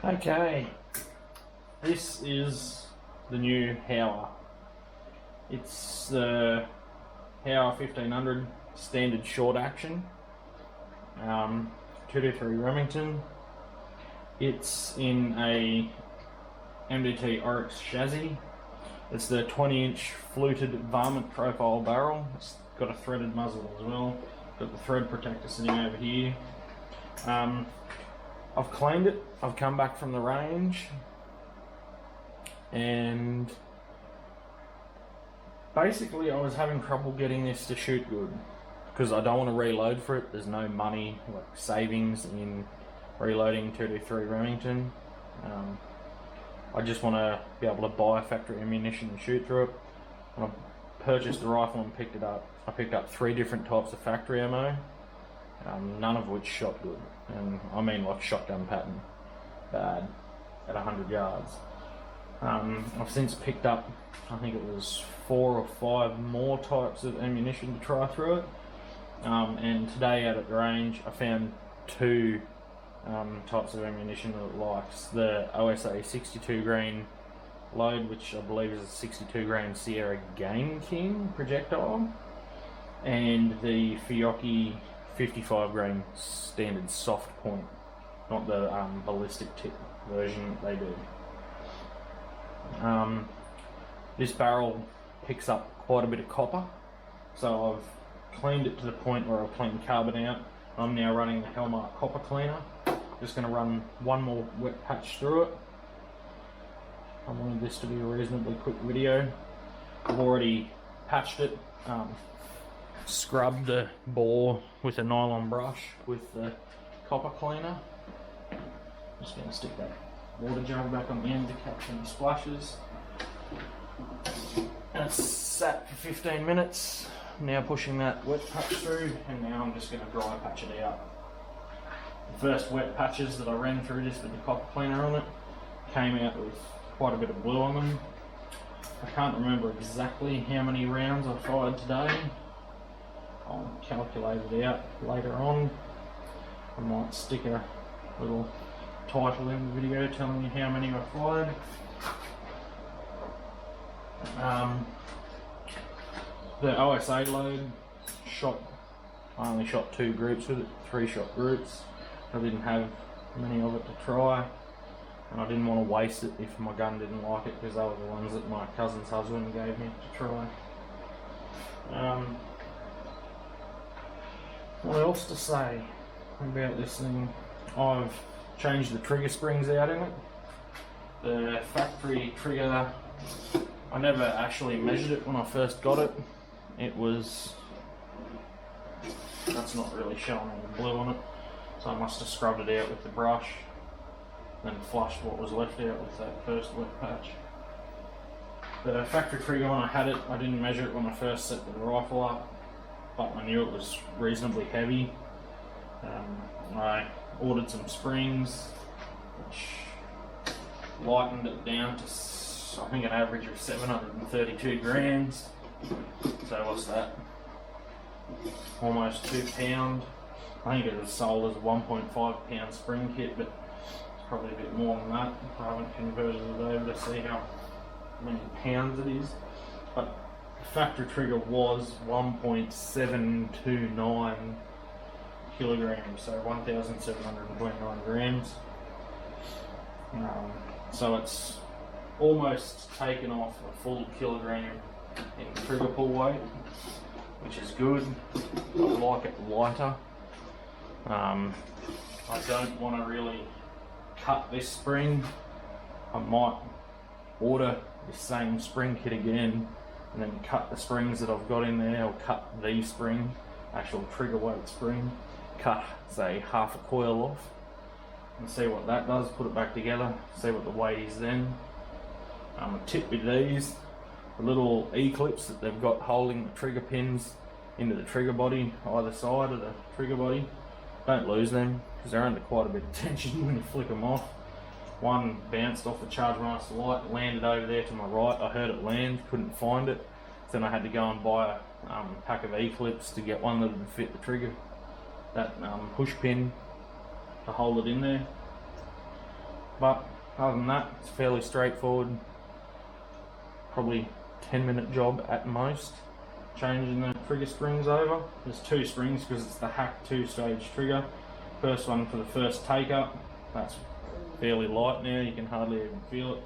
Okay, this is the new Howa. It's the Howa 1500 standard short action, 223 Remington. It's in a MDT Oryx chassis. It's the 20-inch fluted varmint profile barrel. It's got a threaded muzzle as well. Got the thread protector sitting over here. I've cleaned it. I've come back from the range and basically I was having trouble getting this to shoot good because I don't want to reload for it. There's no money, like savings in reloading 223 Remington. I just want to be able to buy factory ammunition and shoot through it. When I purchased the rifle and picked it up, I picked up 3 different types of factory ammo, none of which shot good. And I mean like shotgun pattern, bad, at 100 yards. I've since picked up, I think it was 4 or 5 more types of ammunition to try through it. And today out at the range I found 2 types of ammunition that it likes. The OSA 62 grain load, which I believe is a 62 grain Sierra Gameking projectile, and the Fiocchi 55 grain standard soft point, not the ballistic tip version that they do. This barrel picks up quite a bit of copper, so I've cleaned it to the point where I've cleaned carbon out. I'm now running the Hellmark copper cleaner. Just going to run one more wet patch through it. I wanted this to be a reasonably quick video. I've already patched it, scrubbed the bore with a nylon brush with the copper cleaner. Just going to stick that water jug back on the end to catch any splashes. And it's sat for 15 minutes. Now pushing that wet patch through, and now I'm just going to dry patch it out. The first wet patches that I ran through this with the copper cleaner on it came out with quite a bit of blue on them. I can't remember exactly how many rounds I fired today. I'll calculate it out later on. I might stick a little title in the video telling you how many I fired. The OSA load I only shot 2 groups with it, 3-shot groups. I didn't have many of it to try, and I didn't want to waste it if my gun didn't like it, because they were the ones that my cousin's husband gave me to try. What else to say about this thing? I've changed the trigger springs out in it. The factory trigger, I never actually measured it when I first got it. That's not really showing any blue on it, so I must have scrubbed it out with the brush, then flushed what was left out with that first wet patch. The factory trigger, when I had it, I didn't measure it when I first set the rifle up, but I knew it was reasonably heavy. I ordered some springs, which lightened it down to, I think, an average of 732 grams. So what's that? Almost 2 pound. I think it was sold as a 1.5 pound spring kit, but it's probably a bit more than that. I haven't converted it over to see how many pounds it is. But the factory trigger was 1.729 kilograms, so 1,729 grams. So it's almost taken off a full kilogram in trigger pull weight, which is good. I like it lighter. I don't want to really cut this spring. I might order the same spring kit again and then cut the springs that I've got in there, or cut the spring, actual trigger weight spring, cut say half a coil off and see what that does, put it back together, see what the weight is then. A tip with these, the little E-clips that they've got holding the trigger pins into the trigger body, either side of the trigger body, don't lose them, because they're under quite a bit of tension when you flick them off. One bounced off the Chargemaster light, landed over there to my right. I heard it land, couldn't find it. Then I had to go and buy a pack of E-clips to get one that would fit the trigger, that push pin to hold it in there. But other than that, it's fairly straightforward. Probably 10-minute job at most. Changing the trigger springs over. There's 2 springs because it's the hack 2-stage trigger. First one for the first take up. That's fairly light now, you can hardly even feel it.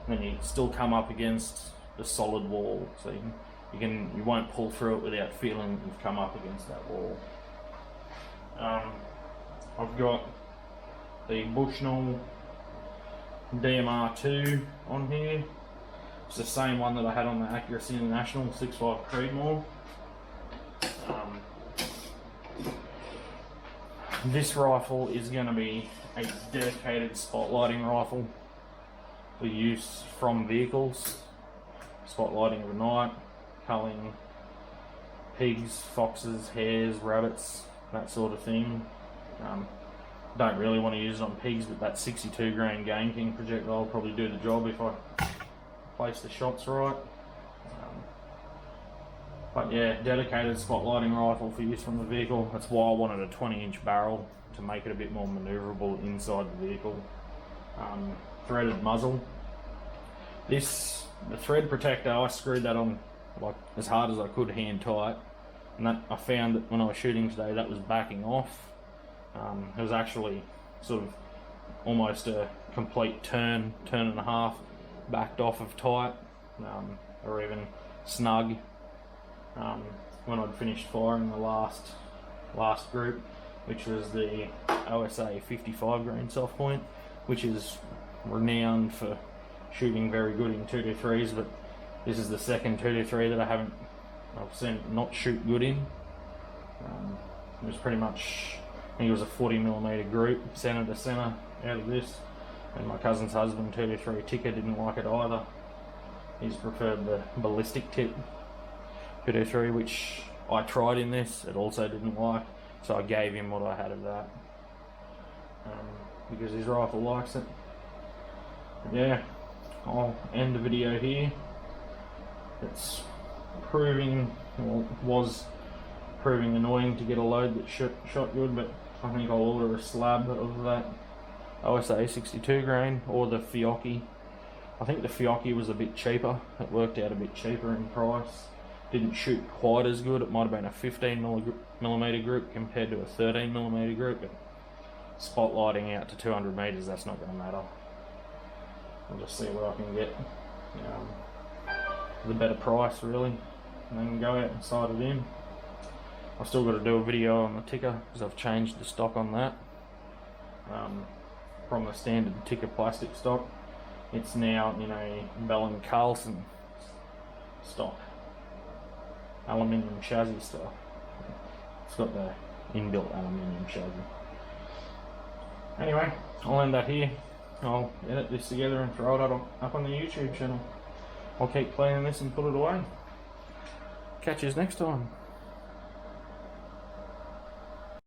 And then you still come up against the solid wall, so you won't pull through it without feeling you've come up against that wall. I've got the Bushnell DMR2 on here. It's the same one that I had on the Accuracy International 6.5 Creedmoor. This rifle is going to be a dedicated spotlighting rifle for use from vehicles. Spotlighting of the night, culling pigs, foxes, hares, rabbits, that sort of thing. Don't really want to use it on pigs, but that 62 grain Gameking projectile will probably do the job if I place the shots right. But yeah, dedicated spotlighting rifle for use from the vehicle. That's why I wanted a 20-inch barrel to make it a bit more manoeuvrable inside the vehicle. Threaded muzzle. The thread protector, I screwed that on like as hard as I could, hand tight, and that I found that when I was shooting today, that was backing off. It was actually sort of almost a complete turn and a half backed off of tight, or even snug. When I'd finished firing the last group, which was the OSA 55 grain soft point, which is renowned for shooting very good in 223s, but this is the second 223 that I've seen it not shoot good in. It was pretty much, I think it was a 40mm group, center to center out of this, and my cousin's husband, 223 Ticker, didn't like it either. He's preferred the ballistic tip 223, which I tried in this, it also didn't like, so I gave him what I had of that, because his rifle likes it. But yeah, I'll end the video here. It's proving, well, was proving annoying to get a load that shot good, but I think I'll order a slab of that OSA 62 grain or the Fiocchi. I think the Fiocchi was a bit cheaper, it worked out a bit cheaper in price. Didn't shoot quite as good, it might have been a 15mm group compared to a 13mm group, but spotlighting out to 200 meters, that's not going to matter. I'll just see what I can get for the better price, really, and then go out and sight it in. I've still got to do a video on the ticker because I've changed the stock on that. From the standard ticker plastic stock, it's now in a Bell & Carlson stock, aluminium chassis stock. It's got the inbuilt aluminium chassis. Anyway, I'll end that here. I'll edit this together and throw it up on the YouTube channel. I'll keep cleaning this and put it away. Catch you next time.